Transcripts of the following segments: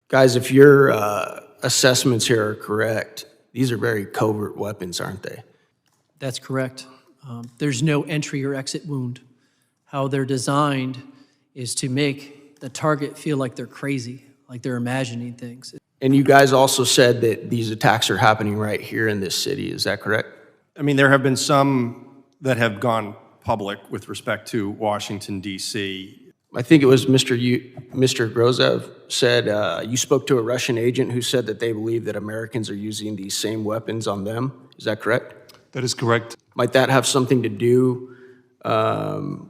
Guys, if your assessments here are correct, these are very covert weapons, aren't they? That's correct. There's no entry or exit wound. How they're designed is to make the target feel like they're crazy, like they're imagining things. And you guys also said that these attacks are happening right here in this city, is that correct? I mean, there have been some that have gone public with respect to Washington, D.C. I think it was Mr. Grozev said you spoke to a Russian agent who said that they believe that Americans are using these same weapons on them. Is that correct? That is correct. Might that have something to do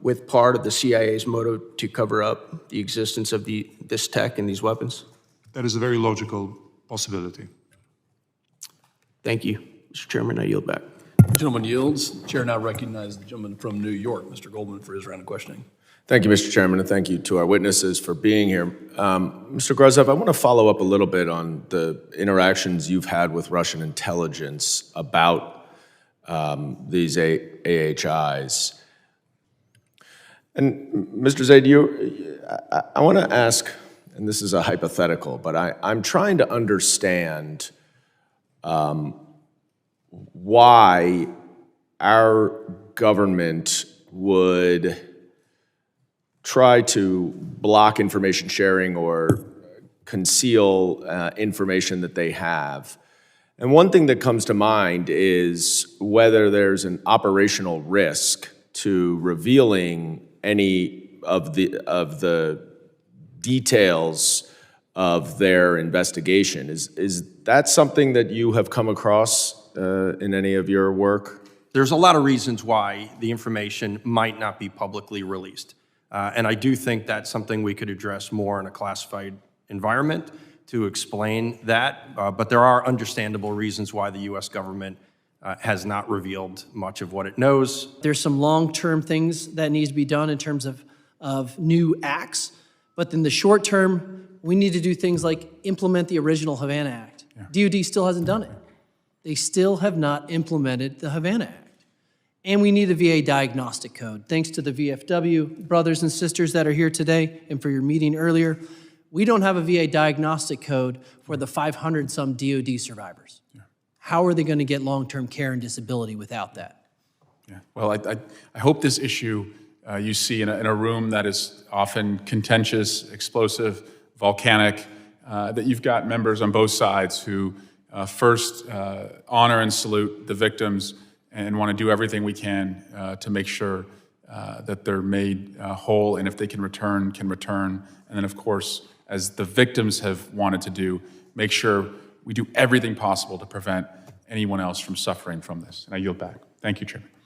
with part of the CIA's motive to cover up the existence of this tech and these weapons? That is a very logical possibility. Thank you. Mr. Chairman, I yield back. The gentleman yields. The chair now recognizes the gentleman from New York, Mr. Goldman, for his round of questioning. Thank you, Mr. Chairman, and thank you to our witnesses for being here. Mr. Grozev, I want to follow up a little bit on the interactions you've had with Russian intelligence about these AHIs. And Mr. Zaid, I want to ask, and this is a hypothetical, but I'm trying to understand why our government would try to block information sharing or conceal information that they have. And one thing that comes to mind is whether there's an operational risk to revealing any of the details of their investigation. Is that something that you have come across in any of your work? There's a lot of reasons why the information might not be publicly released. And I do think that's something we could address more in a classified environment to explain that. But there are understandable reasons why the U.S. government has not revealed much of what it knows. There's some long-term things that needs to be done in terms of new acts. But in the short term, we need to do things like implement the original Havana Act. Yeah. DOD still hasn't done it. They still have not implemented the Havana Act. And we need a VA diagnostic code. Thanks to the VFW brothers and sisters that are here today and for your meeting earlier, we don't have a VA diagnostic code for the 500-some DOD survivors. Yeah. How are they going to get long-term care and disability without that? Yeah. Well, I hope this issue you see in a room that is often contentious, explosive, volcanic, that you've got members on both sides who first honor and salute the victims and want to do everything we can to make sure that they're made whole, and if they can return. And then, of course, as the victims have wanted to do, make sure we do everything possible to prevent anyone else from suffering from this. And I yield back. Thank you, Chairman.